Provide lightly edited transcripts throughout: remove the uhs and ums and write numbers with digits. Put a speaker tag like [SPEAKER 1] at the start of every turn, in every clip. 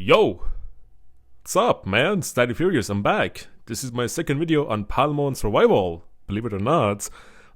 [SPEAKER 1] Yo! What's up, man? It's Daddy Furious, I'm back. This is my second video on Palmon Survival, believe it or not.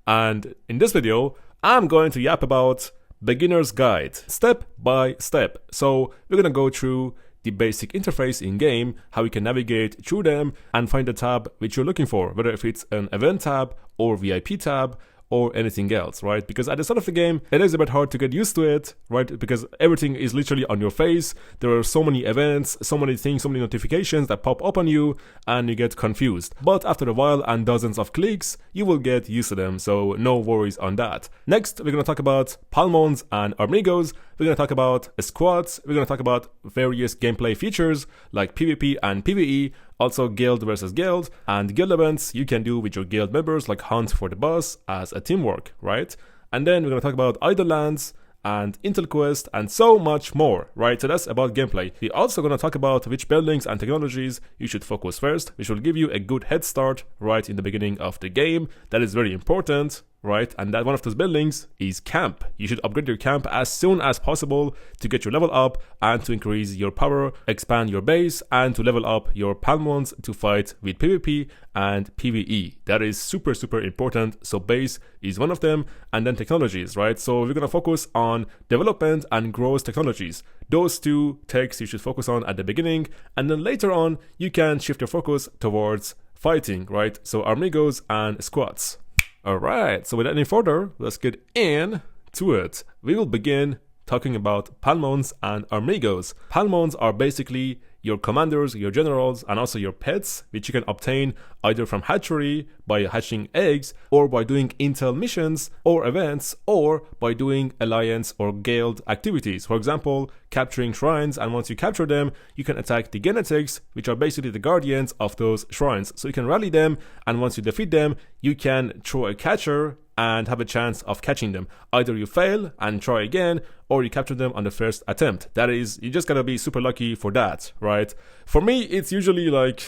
[SPEAKER 1] And in this video, I'm going to yap about beginner's guide, step by step. So we're gonna go through the basic interface in game, how you can navigate through them and find the tab which you're looking for, whether if it's an event tab or VIP tab or anything else, right? Because at the start of the game, it is a bit hard to get used to it, right? Because everything is literally on your face. There are so many events, so many things, so many notifications that pop up on you, and you get confused. But after a while and dozens of clicks, you will get used to them, so no worries on that. Next, we're gonna talk about Palmons and Amigos. We're gonna talk about squads. We're gonna talk about various gameplay features like PvP and PvE, also guild versus guild, and guild events you can do with your guild members like hunt for the boss as a teamwork, right? And then we're gonna talk about idle lands and intel quest and so much more, right? So that's about gameplay. We're also gonna talk about which buildings and technologies you should focus first, which will give you a good head start right in the beginning of the game. That is very important, right? And that one of those buildings is camp. You should upgrade your camp as soon as possible to get your level up and to increase your power, expand your base, and to level up your Palmons to fight with PvP and PvE. That is super important. So base is one of them, and then technologies, right? So we're gonna focus on development and growth technologies. Those two techs you should focus on at the beginning, and then later on you can shift your focus towards fighting, right? So Amigos and squads. Alright, so without any further, let's get into it. We will begin talking about Palmons and Amigos. Palmons are basically your commanders, your generals, and also your pets, which you can obtain either from hatchery, by hatching eggs, or by doing intel missions or events, or by doing alliance or guild activities. For example, capturing shrines, and once you capture them, you can attack the genetics, which are basically the guardians of those shrines. So you can rally them, and once you defeat them, you can throw a catcher and have a chance of catching them. Either you fail and try again, or you capture them on the first attempt. That is, you just gotta be super lucky for that, right? For me, it's usually like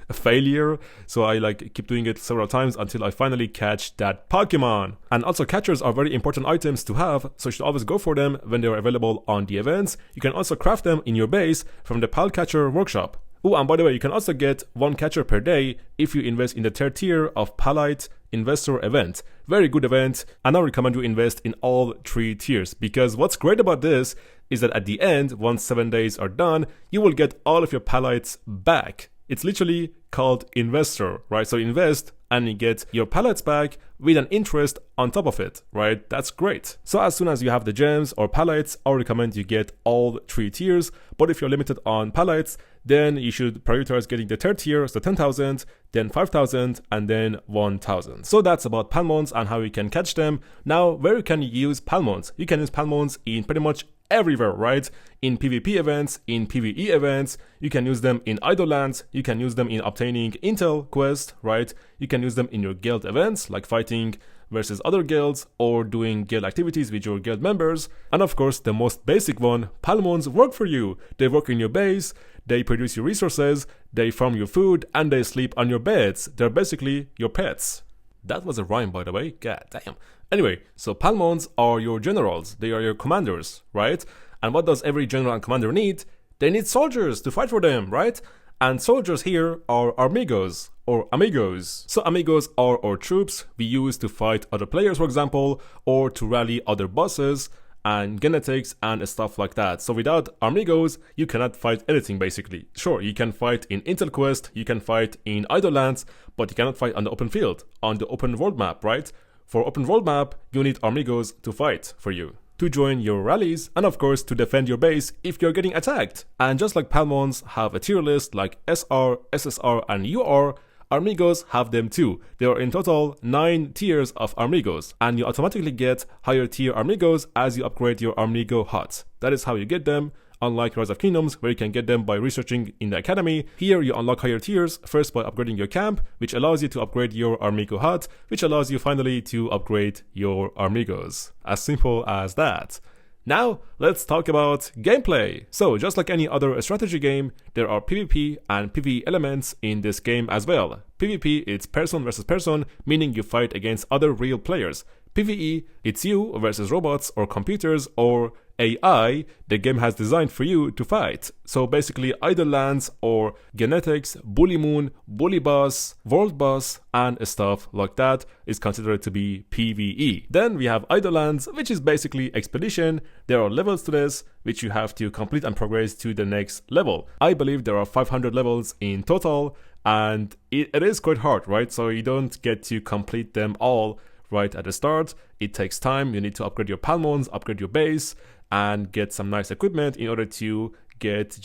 [SPEAKER 1] a failure, so I like keep doing it several times until I finally catch that Pokemon. And also catchers are very important items to have, so you should always go for them when they are available on the events. You can also craft them in your base from the Pal Catcher workshop. Oh, and by the way, you can also get one catcher per day if you invest in the third tier of Palite Investor event. Very good event, and I recommend you invest in all three tiers, because what's great about this is that at the end, once 7 days are done, you will get all of your palettes back. It's literally called Investor, right? So invest and you get your palettes back with an interest on top of it, right? That's great. So as soon as you have the gems or palettes, I recommend you get all three tiers. But if you're limited on palettes, then you should prioritize getting the third tier, so 10,000, then 5,000, and then 1,000. So that's about Palmons and how you can catch them. Now, where can you use Palmons? You can use Palmons in pretty much everywhere, right? In PvP events, in PvE events, you can use them in idle lands, you can use them in obtaining intel quest, right? You can use them in your guild events, like fighting versus other guilds or doing guild activities with your guild members. And of course, the most basic one, Palmons work for you. They work in your base, they produce your resources, they farm your food, and they sleep on your beds. They're basically your pets. That was a rhyme, by the way. God damn. Anyway, so Palmons are your generals. They are your commanders, right? And what does every general and commander need? They need soldiers to fight for them, right? And soldiers here are Amigos or Amigos. So Amigos are our troops we use to fight other players, for example, or to rally other bosses and genetics and stuff like that. So without Amigos, you cannot fight anything basically. Sure, you can fight in Intel Quest, you can fight in idle lands, but you cannot fight on the open field, on the open world map, right? For open world map, you need Amigos to fight for you, to join your rallies, and of course to defend your base if you're getting attacked. And just like Palmons have a tier list like SR, SSR, and UR, Amigos have them too. There are in total 9 tiers of Amigos, and you automatically get higher tier Amigos as you upgrade your Amigo hut. That is how you get them. Unlike Rise of Kingdoms, where you can get them by researching in the academy, here you unlock higher tiers, first by upgrading your camp, which allows you to upgrade your Amigo hut, which allows you finally to upgrade your Amigos. As simple as that. Now, let's talk about gameplay. So, just like any other strategy game, there are PvP and PvE elements in this game as well. PvP, it's person versus person, meaning you fight against other real players. PvE, it's you versus robots or computers or AI the game has designed for you to fight. So basically Idlelands or Genetics, Bully Moon, Bully Boss, World Boss, and stuff like that is considered to be PvE. Then we have Idlelands, which is basically Expedition. There are levels to this, which you have to complete and progress to the next level. I believe there are 500 levels in total, and it is quite hard, right? So you don't get to complete them all right at the start. It takes time. You need to upgrade your Palmons, upgrade your base, and get some nice equipment in order to get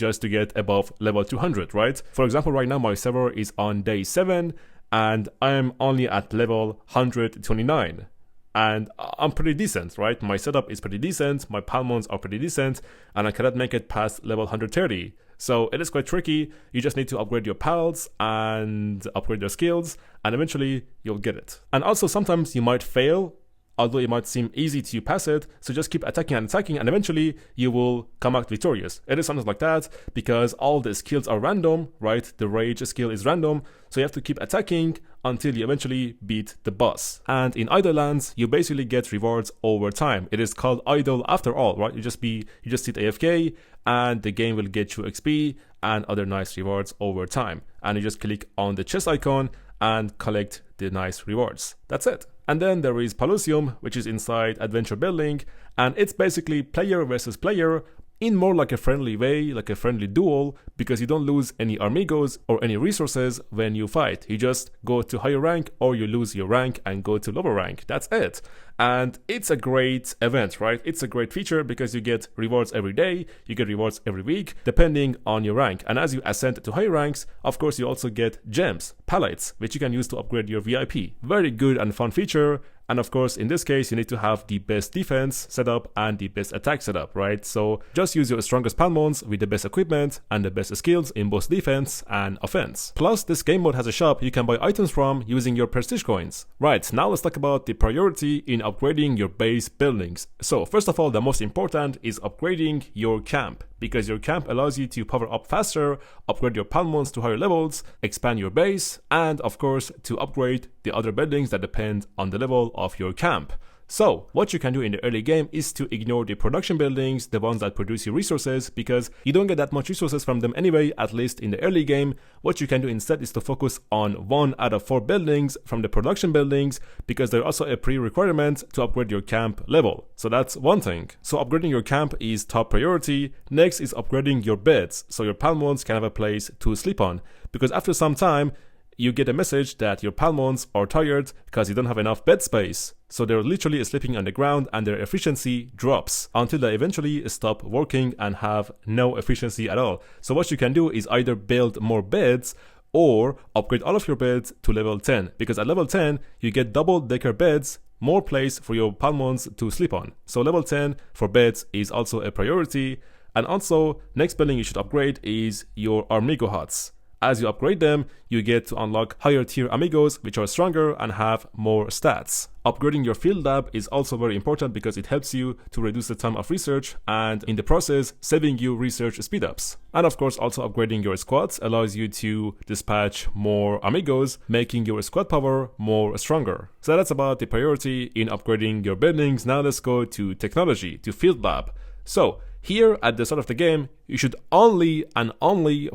[SPEAKER 1] above level 200, right? For example, right now my server is on day 7 and I'm only at level 129. And I'm pretty decent, right? My setup is pretty decent, my Palmons are pretty decent, and I cannot make it past level 130. So it is quite tricky. You just need to upgrade your pals and upgrade your skills, and eventually you'll get it. And also sometimes you might fail, although it might seem easy to pass it, so just keep attacking and attacking, and eventually you will come out victorious. It is something like that, because all the skills are random, right? The rage skill is random, so you have to keep attacking until you eventually beat the boss. And in Idlelands, you basically get rewards over time. It is called idle after all, right? You just sit AFK, and the game will get you XP and other nice rewards over time. And you just click on the chest icon and collect the nice rewards. That's it. And then there is Palosium, which is inside Adventure Building, and it's basically player versus player in more like a friendly way, like a friendly duel, because you don't lose any amigos or any resources when you fight. You just go to higher rank or you lose your rank and go to lower rank. That's it. And it's a great event, right? It's a great feature because you get rewards every day, you get rewards every week, depending on your rank. And as you ascend to higher ranks, of course, you also get gems, palettes, which you can use to upgrade your VIP. Very good and fun feature. And of course, in this case, you need to have the best defense setup and the best attack setup, right? So just use your strongest Palmons with the best equipment and the best skills in both defense and offense. Plus, this game mode has a shop you can buy items from using your prestige coins. Right, now let's talk about the priority in upgrading your base buildings. So first of all, the most important is upgrading your camp, because your camp allows you to power up faster, upgrade your Palmons to higher levels, expand your base, and of course to upgrade the other buildings that depend on the level of your camp. So what you can do in the early game is to ignore the production buildings, the ones that produce you resources, because you don't get that much resources from them anyway, at least in the early game. What you can do instead is to focus on 1 out of 4 buildings from the production buildings, because they're also a pre-requirement to upgrade your camp level. So that's one thing. So upgrading your camp is top priority. Next is upgrading your beds, so your Palmons can have a place to sleep on, because after some time, you get a message that your Palmons are tired because you don't have enough bed space. So they're literally sleeping on the ground and their efficiency drops until they eventually stop working and have no efficiency at all. So what you can do is either build more beds or upgrade all of your beds to level 10, because at level 10 you get double-decker beds, more place for your Palmons to sleep on. So level 10 for beds is also a priority. And also, next building you should upgrade is your Amigo huts. As you upgrade them, you get to unlock higher tier amigos, which are stronger and have more stats. Upgrading your field lab is also very important because it helps you to reduce the time of research and in the process saving you research speedups. And of course also upgrading your squads allows you to dispatch more amigos, making your squad power more stronger. So that's about the priority in upgrading your buildings. Now let's go to technology, to field lab. So here at the start of the game, you should only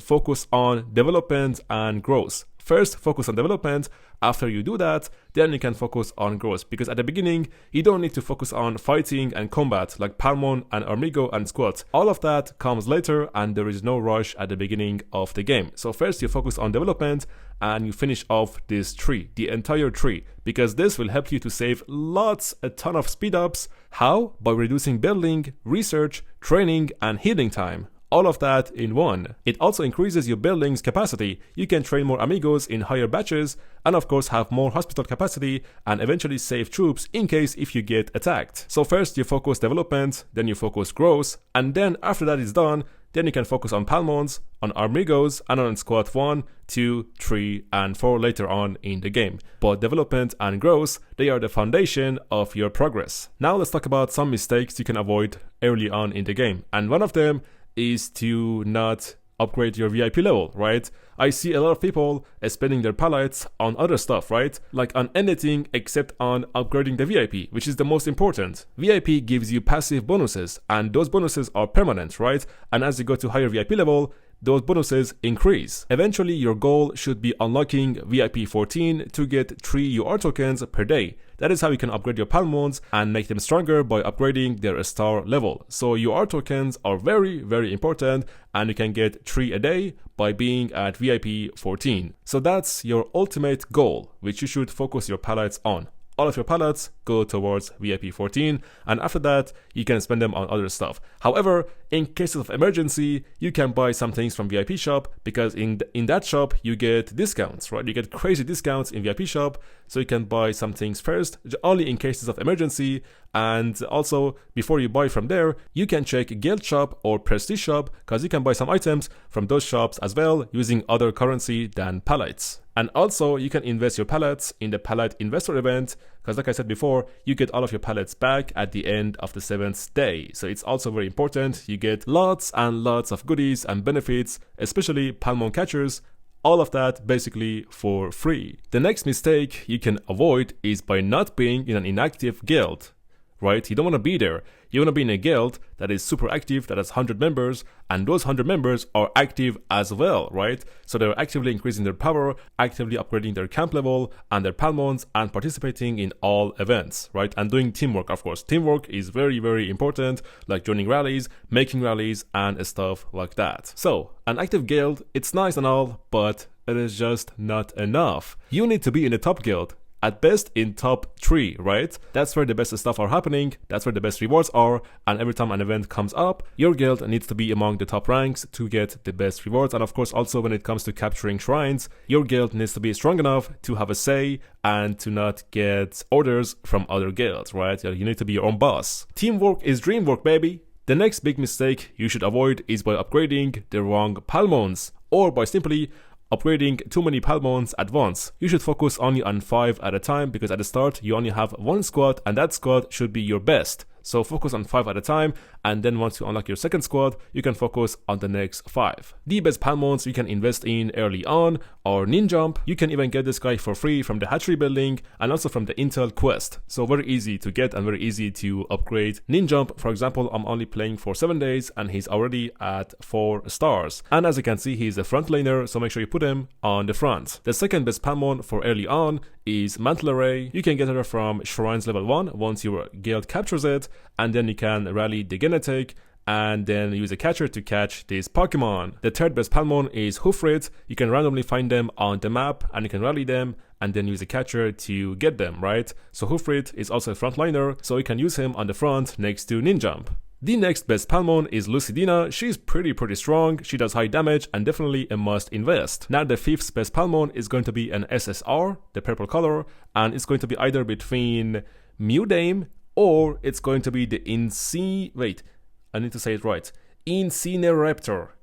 [SPEAKER 1] focus on development and growth. First, focus on development. After you do that, then you can focus on growth. Because at the beginning, you don't need to focus on fighting and combat like Palmon and Amigo and squads. All of that comes later and there is no rush at the beginning of the game. So first you focus on development and you finish off this tree, the entire tree. Because this will help you to save a ton of speed ups. How? By reducing building, research, training, and healing time. All of that in one. It also increases your building's capacity. You can train more amigos in higher batches and of course have more hospital capacity and eventually save troops in case if you get attacked. So first you focus development, then you focus growth, and then after that is done, then you can focus on Palmons, on Amigos, and on Squad 1, 2, 3, and 4 later on in the game. But development and growth, they are the foundation of your progress. Now let's talk about some mistakes you can avoid early on in the game. And one of them is to not upgrade your VIP level, right? I see a lot of people spending their pallets on other stuff, right? Like on anything except on upgrading the VIP, which is the most important. VIP gives you passive bonuses, and those bonuses are permanent, right? And as you go to higher VIP level, those bonuses increase. Eventually, your goal should be unlocking VIP 14 to get 3 UR tokens per day. That is how you can upgrade your Palmons and make them stronger by upgrading their star level. So UR tokens are very, very important, and you can get 3 a day by being at VIP 14. So that's your ultimate goal, which you should focus your pallets on. All of your pallets go towards VIP 14, and after that, you can spend them on other stuff. However, in cases of emergency, you can buy some things from VIP shop, because in that shop, you get discounts, right? You get crazy discounts in VIP shop, so you can buy some things first, only in cases of emergency. And also, before you buy from there, you can check Guild shop or Prestige shop, because you can buy some items from those shops as well, using other currency than pallets. And also, you can invest your pallets in the Pallet Investor event, because like I said before, you get all of your pallets back at the end of the 7th day. So it's also very important. You get lots and lots of goodies and benefits, especially Palmon catchers, all of that basically for free. The next mistake you can avoid is by not being in an inactive guild, right? You don't want to be there. You want to be in a guild that is super active, that has 100 members, and those 100 members are active as well, right? So they're actively increasing their power, actively upgrading their camp level and their Palmons, and participating in all events, right? And doing teamwork, of course. Teamwork is very, very important, like joining rallies, making rallies, and stuff like that. So, an active guild, it's nice and all, but it is just not enough. You need to be in the top guild. At best in top 3, right? That's where the best stuff are happening, that's where the best rewards are, and every time an event comes up, your guild needs to be among the top ranks to get the best rewards. And of course, also when it comes to capturing shrines, your guild needs to be strong enough to have a say and to not get orders from other guilds, right? You need to be your own boss. Teamwork is dreamwork, baby! The next big mistake you should avoid is by upgrading the wrong Palmons, or by simply upgrading too many Palmons at once. You should focus only on 5 at a time, because at the start you only have 1 squad, and that squad should be your best. So focus on 5 at a time, and then once you unlock your second squad, you can focus on the next 5. The best Palmons you can invest in early on are Ninjump. You can even get this guy for free from the hatchery building and also from the Intel quest. So very easy to get and very easy to upgrade. Ninjump, for example, I'm only playing for 7 days and he's already at 4 stars. And as you can see, he's a front laner, so make sure you put him on the front. The second best Palmon for early on is Mantle Array. You can get her from Shrines level 1 once your guild captures it, and then you can rally the Genetic and then use a catcher to catch this Pokemon. The third best Palmon is 𝒟𝒹𝓿𝓇. You can randomly find them on the map and you can rally them and then use a catcher to get them, right? So 𝒟𝒹𝓿𝓇 is also a frontliner, so you can use him on the front next to Ninjump. The next best Palmon is Lucidina. She's pretty strong, she does high damage and definitely a must invest. Now the fifth best Palmon is going to be an SSR, the purple color, and it's going to be either between 𝒟𝒹𝓿𝓇 or it's going to be the 𝒟𝒹𝓿𝓇.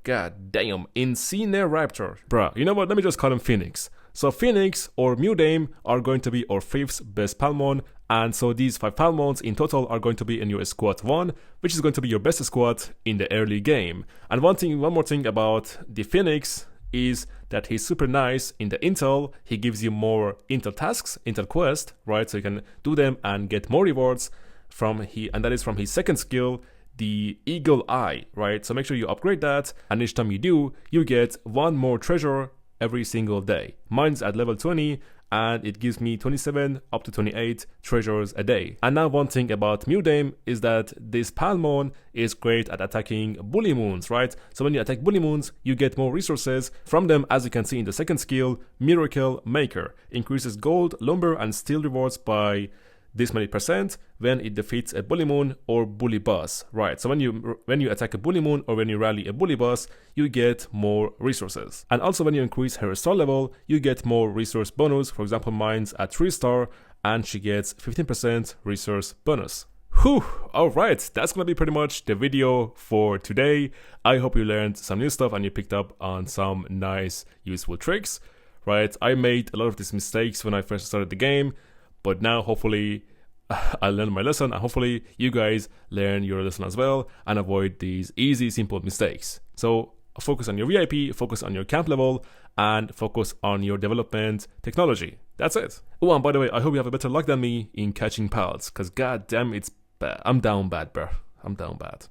[SPEAKER 1] God damn, 𝒟𝒹𝓿𝓇. Bruh, you know what? Let me just call him Phoenix. So Phoenix or 𝒟𝒹𝓿𝓇 are going to be our 5th best Palmon, and so these 5 Palmons in total are going to be in your squad 1, which is going to be your best squad in the early game. And one more thing about the Phoenix is that he's super nice in the intel. He gives you more intel tasks, intel quest, right? So you can do them and get more rewards and that is from his second skill, the Eagle Eye, right? So make sure you upgrade that, and each time you do, you get 1 more treasure every single day. Mine's at level 20, and it gives me 27 up to 28 treasures a day. And now one thing about 𝒟𝒹𝓿𝓇 is that this Palmon is great at attacking bully moons, right? So when you attack bully moons, you get more resources from them, as you can see in the second skill, Miracle Maker. Increases gold, lumber, and steel rewards by this many % when it defeats a bully moon or bully boss, right? So when you attack a bully moon or when you rally a bully boss, you get more resources. And also when you increase her star level, you get more resource bonus. For example, mine's at 3 star and she gets 15% resource bonus. Whew, alright, that's gonna be pretty much the video for today. I hope you learned some new stuff and you picked up on some nice, useful tricks, right? I made a lot of these mistakes when I first started the game, but now hopefully I learned my lesson, and hopefully you guys learn your lesson as well and avoid these easy, simple mistakes. So focus on your VIP, focus on your camp level, and focus on your development technology. That's it. Oh, and by the way, I hope you have a better luck than me in catching pals, because goddamn, it's bad. I'm down bad, bro. I'm down bad.